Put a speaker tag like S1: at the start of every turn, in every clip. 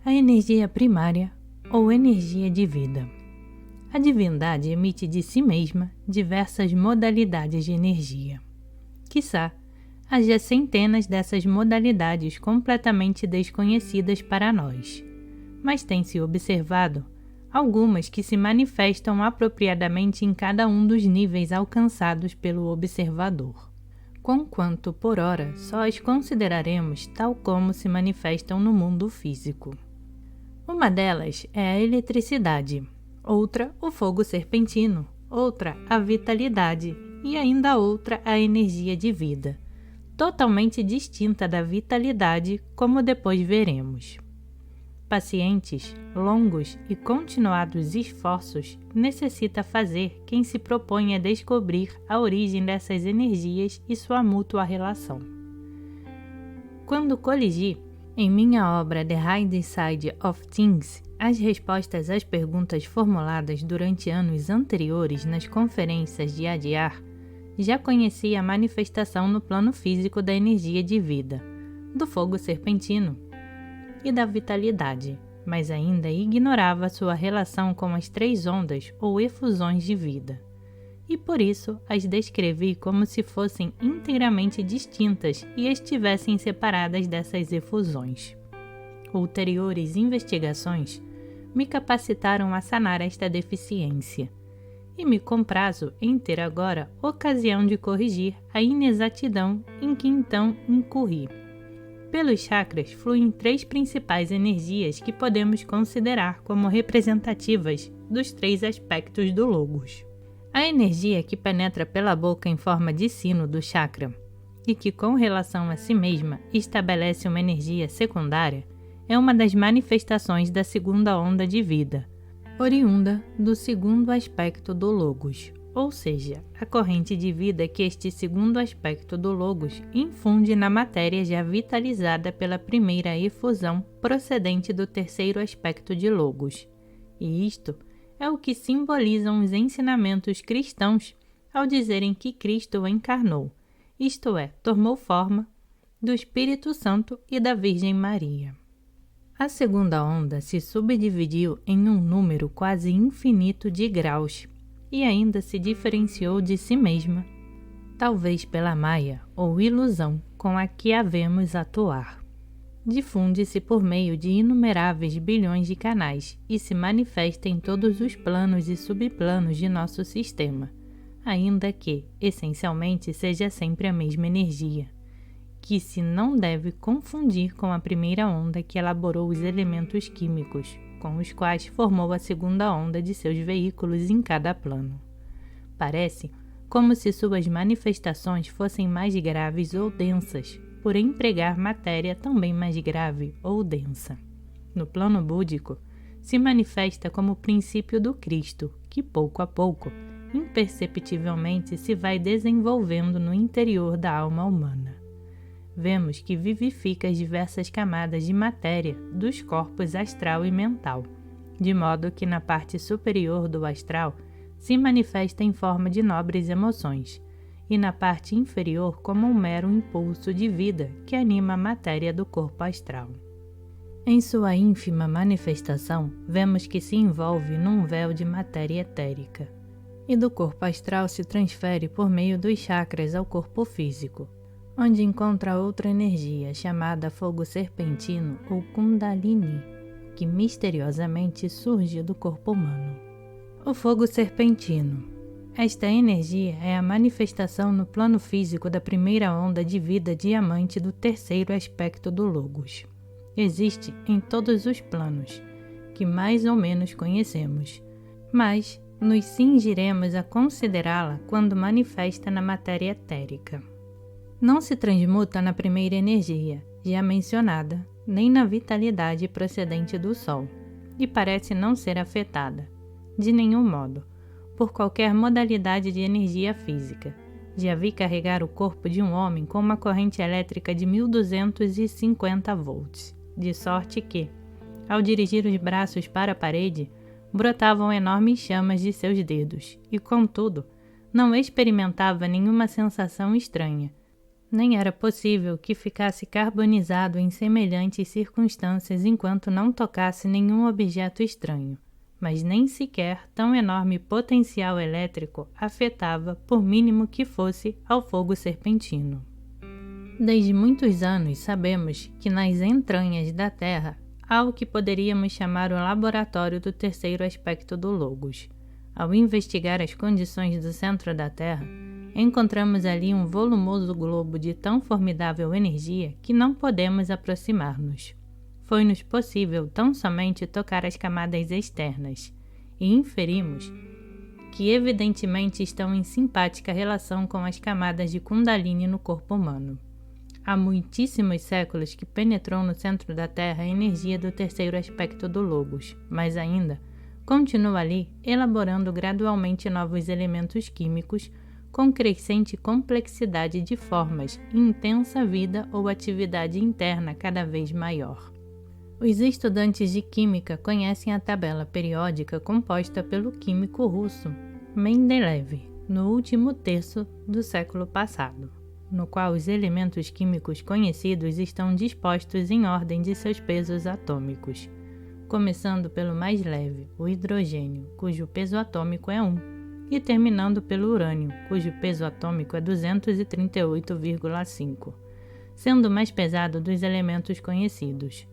S1: A energia primária ou energia de vida. A divindade emite de si mesma diversas modalidades de energia. Quiçá, haja centenas dessas modalidades completamente desconhecidas para nós, mas tem-se observado algumas que se manifestam apropriadamente em cada um dos níveis alcançados pelo observador, conquanto por ora só as consideraremos tal como se manifestam no mundo físico. Uma delas é a eletricidade, outra o fogo serpentino, outra a vitalidade e ainda outra a energia de vida, totalmente distinta da vitalidade, como depois veremos. Pacientes, longos e continuados esforços necessita fazer quem se propõe a descobrir a origem dessas energias e sua mútua relação. Quando coligi, em minha obra The Hidden Side of Things, as respostas às perguntas formuladas durante anos anteriores nas conferências de Adyar, já conhecia a manifestação no plano físico da energia de vida, do fogo serpentino e da vitalidade, mas ainda ignorava sua relação com as três ondas ou efusões de vida, e por isso as descrevi como se fossem inteiramente distintas e estivessem separadas dessas efusões. Ulteriores investigações me capacitaram a sanar esta deficiência, e me comprazo em ter agora ocasião de corrigir a inexatidão em que então incorri. Pelos chakras fluem três principais energias que podemos considerar como representativas dos três aspectos do Logos. A energia que penetra pela boca em forma de sino do chakra e que, com relação a si mesma, estabelece uma energia secundária, é uma das manifestações da segunda onda de vida, oriunda do segundo aspecto do Logos, ou seja, a corrente de vida que este segundo aspecto do Logos infunde na matéria já vitalizada pela primeira efusão procedente do terceiro aspecto de Logos. E isto é o que simbolizam os ensinamentos cristãos ao dizerem que Cristo o encarnou, isto é, tomou forma do Espírito Santo e da Virgem Maria. A segunda onda se subdividiu em um número quase infinito de graus e ainda se diferenciou de si mesma, talvez pela maia ou ilusão com a que havemos atuar. Difunde-se por meio de inumeráveis bilhões de canais e se manifesta em todos os planos e subplanos de nosso sistema, ainda que, essencialmente, seja sempre a mesma energia, que se não deve confundir com a primeira onda que elaborou os elementos químicos, com os quais formou a segunda onda de seus veículos em cada plano. Parece como se suas manifestações fossem mais graves ou densas, por empregar matéria também mais grave ou densa. No plano búdico, se manifesta como o princípio do Cristo, que pouco a pouco, imperceptivelmente se vai desenvolvendo no interior da alma humana. Vemos que vivifica as diversas camadas de matéria dos corpos astral e mental, de modo que na parte superior do astral se manifesta em forma de nobres emoções, e na parte inferior como um mero impulso de vida que anima a matéria do corpo astral. Em sua ínfima manifestação, vemos que se envolve num véu de matéria etérica, e do corpo astral se transfere por meio dos chakras ao corpo físico, onde encontra outra energia chamada fogo serpentino ou Kundalini, que misteriosamente surge do corpo humano. O fogo serpentino. Esta energia é a manifestação no plano físico da primeira onda de vida diamante do terceiro aspecto do Logos. Existe em todos os planos, que mais ou menos conhecemos, mas nos cingiremos a considerá-la quando manifesta na matéria etérica. Não se transmuta na primeira energia, já mencionada, nem na vitalidade procedente do Sol, e parece não ser afetada, de nenhum modo, por qualquer modalidade de energia física. Já vi carregar o corpo de um homem com uma corrente elétrica de 1250 volts, de sorte que, ao dirigir os braços para a parede, brotavam enormes chamas de seus dedos, e, contudo, não experimentava nenhuma sensação estranha, Nem era possível que ficasse carbonizado em semelhantes circunstâncias enquanto não tocasse nenhum objeto estranho, mas nem sequer tão enorme potencial elétrico afetava, por mínimo que fosse, ao fogo serpentino. Desde muitos anos sabemos que nas entranhas da Terra há o que poderíamos chamar o laboratório do terceiro aspecto do Logos. Ao investigar as condições do centro da Terra, encontramos ali um volumoso globo de tão formidável energia que não podemos aproximar-nos. Foi-nos possível tão somente tocar as camadas externas, e inferimos que evidentemente estão em simpática relação com as camadas de Kundalini no corpo humano. Há muitíssimos séculos que penetrou no centro da Terra a energia do terceiro aspecto do Logos, mas ainda continua ali elaborando gradualmente novos elementos químicos com crescente complexidade de formas e intensa vida ou atividade interna cada vez maior. Os estudantes de química conhecem a tabela periódica composta pelo químico russo Mendeleev no último terço do século passado, no qual os elementos químicos conhecidos estão dispostos em ordem de seus pesos atômicos, começando pelo mais leve, o hidrogênio, cujo peso atômico é 1, e terminando pelo urânio, cujo peso atômico é 238,5, sendo o mais pesado dos elementos conhecidos.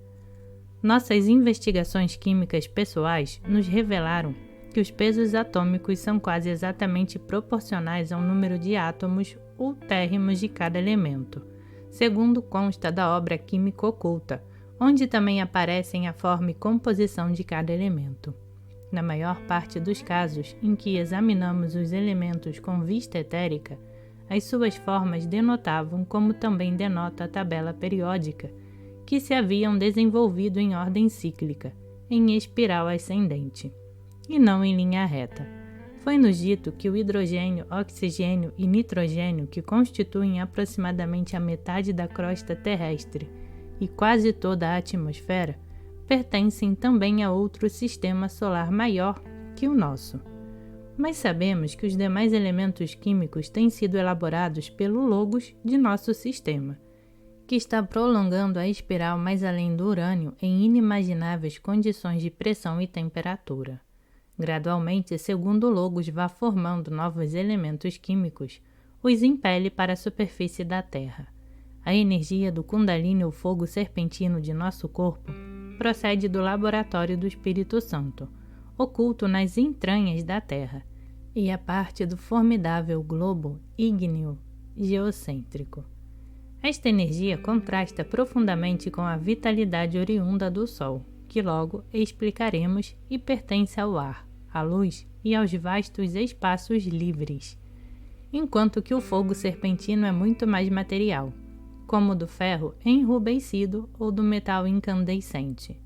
S1: Nossas investigações químicas pessoais nos revelaram que os pesos atômicos são quase exatamente proporcionais ao número de átomos ultérrimos de cada elemento, segundo consta da obra Química Oculta, onde também aparecem a forma e composição de cada elemento. Na maior parte dos casos em que examinamos os elementos com vista etérica, as suas formas denotavam, como também denota a tabela periódica, que se haviam desenvolvido em ordem cíclica, em espiral ascendente, e não em linha reta. Foi-nos dito que o hidrogênio, oxigênio e nitrogênio, que constituem aproximadamente a metade da crosta terrestre e quase toda a atmosfera, pertencem também a outro sistema solar maior que o nosso. Mas sabemos que os demais elementos químicos têm sido elaborados pelo Logos de nosso sistema, que está prolongando a espiral mais além do urânio em inimagináveis condições de pressão e temperatura. Gradualmente, segundo o Logos vá formando novos elementos químicos, os impele para a superfície da Terra. A energia do Kundalini, o fogo serpentino de nosso corpo, procede do laboratório do Espírito Santo, oculto nas entranhas da Terra, e é parte do formidável globo ígneo geocêntrico. Esta energia contrasta profundamente com a vitalidade oriunda do Sol, que logo explicaremos e pertence ao ar, à luz e aos vastos espaços livres, enquanto que o fogo serpentino é muito mais material, como o do ferro enrubescido ou do metal incandescente.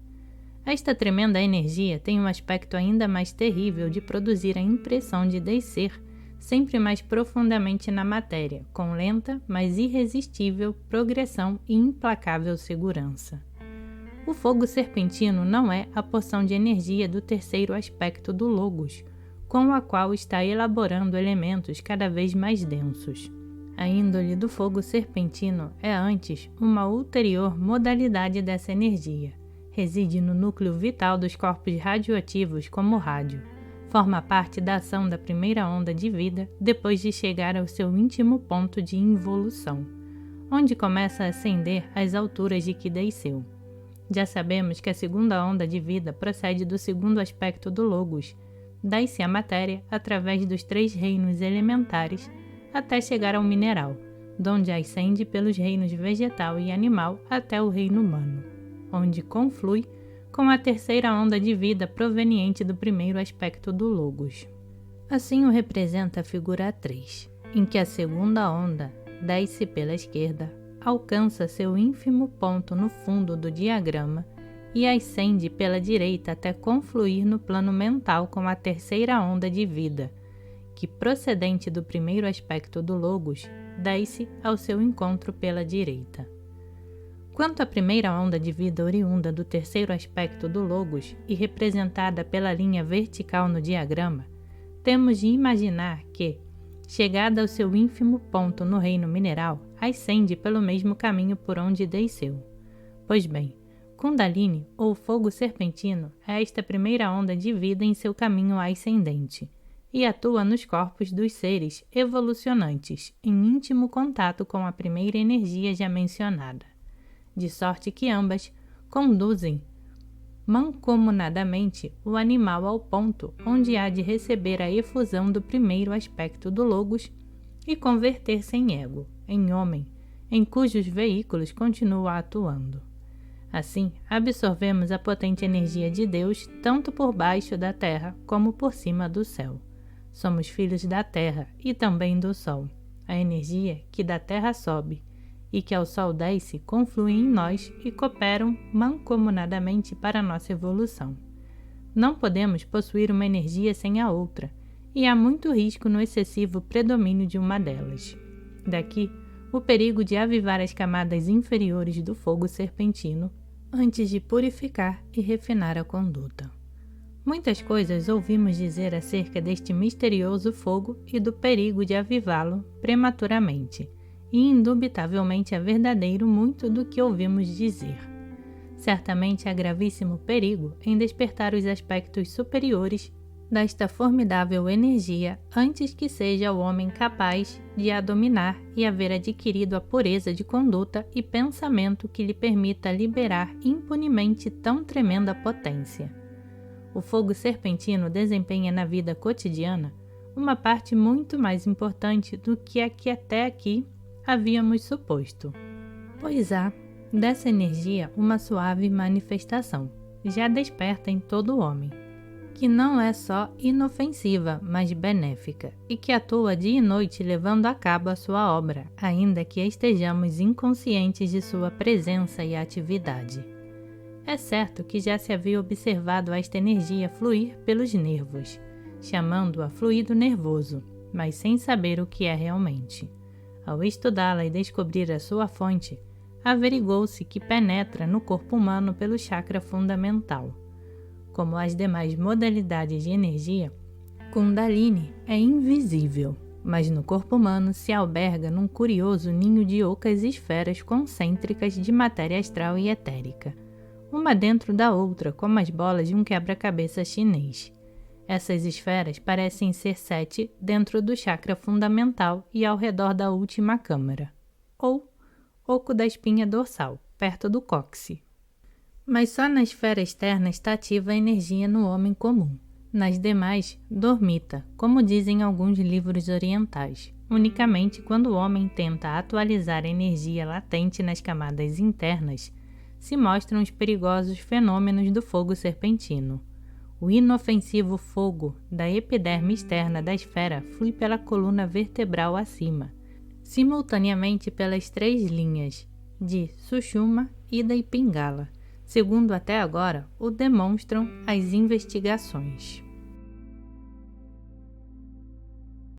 S1: Esta tremenda energia tem um aspecto ainda mais terrível de produzir a impressão de descer sempre mais profundamente na matéria, com lenta, mas irresistível progressão e implacável segurança. O fogo serpentino não é a porção de energia do terceiro aspecto do Logos, com a qual está elaborando elementos cada vez mais densos. A índole do fogo serpentino é antes uma ulterior modalidade dessa energia. Reside no núcleo vital dos corpos radioativos como o rádio. Forma parte da ação da primeira onda de vida depois de chegar ao seu íntimo ponto de involução, onde começa a ascender às alturas de que desceu. Já sabemos que a segunda onda de vida procede do segundo aspecto do Logos. Dai-se a matéria através dos 3 reinos elementares até chegar ao mineral, donde ascende pelos reinos vegetal e animal até o reino humano, onde conflui com a terceira onda de vida proveniente do primeiro aspecto do Logos. Assim o representa a figura 3, em que a segunda onda desce pela esquerda, alcança seu ínfimo ponto no fundo do diagrama e ascende pela direita até confluir no plano mental com a terceira onda de vida, que, procedente do primeiro aspecto do Logos, desce ao seu encontro pela direita. Quanto à primeira onda de vida oriunda do terceiro aspecto do Logos e representada pela linha vertical no diagrama, temos de imaginar que, Chegada ao seu ínfimo ponto no reino mineral, ascende pelo mesmo caminho por onde desceu. Pois bem, Kundalini, ou fogo serpentino, é esta primeira onda de vida em seu caminho ascendente, e atua nos corpos dos seres evolucionantes, em íntimo contato com a primeira energia já mencionada, de sorte que ambas conduzem mancomunadamente o animal ao ponto onde há de receber a efusão do primeiro aspecto do Logos e converter-se em ego, em homem, em cujos veículos continua atuando. Assim, absorvemos a potente energia de Deus tanto por baixo da terra como por cima do céu. Somos filhos da terra e também do sol. A energia que da terra sobe e que ao sol desce confluem em nós e cooperam mancomunadamente para a nossa evolução. Não podemos possuir uma energia sem a outra, e há muito risco no excessivo predomínio de uma delas. Daqui, o perigo de avivar as camadas inferiores do fogo serpentino antes de purificar e refinar a conduta. Muitas coisas ouvimos dizer acerca deste misterioso fogo e do perigo de avivá-lo prematuramente, e indubitavelmente é verdadeiro muito do que ouvimos dizer. Certamente há gravíssimo perigo em despertar os aspectos superiores desta formidável energia antes que seja o homem capaz de a dominar e haver adquirido a pureza de conduta e pensamento que lhe permita liberar impunemente tão tremenda potência. O fogo serpentino desempenha na vida cotidiana uma parte muito mais importante do que a que até aqui havíamos suposto, pois há dessa energia uma suave manifestação, já desperta em todo homem, que não é só inofensiva, mas benéfica, e que atua dia e noite levando a cabo a sua obra, ainda que estejamos inconscientes de sua presença e atividade. É certo que já se havia observado esta energia fluir pelos nervos, chamando-a fluido nervoso, mas sem saber o que é realmente. Ao estudá-la e descobrir a sua fonte, averigou-se que penetra no corpo humano pelo chakra fundamental. Como as demais modalidades de energia, Kundalini é invisível, mas no corpo humano se alberga num curioso ninho de ocas esferas concêntricas de matéria astral e etérica, uma dentro da outra, como as bolas de um quebra-cabeça chinês. Essas esferas parecem ser 7 dentro do chakra fundamental e ao redor da última câmara, ou oco da espinha dorsal, perto do cóccix. Mas só na esfera externa está ativa a energia no homem comum. Nas demais, dormita, como dizem alguns livros orientais, unicamente quando o homem tenta atualizar a energia latente nas camadas internas, se mostram os perigosos fenômenos do fogo serpentino. O inofensivo fogo da epiderme externa da esfera flui pela coluna vertebral acima, simultaneamente pelas 3 linhas de Sushumna, Ida e Pingala, segundo até agora o demonstram as investigações.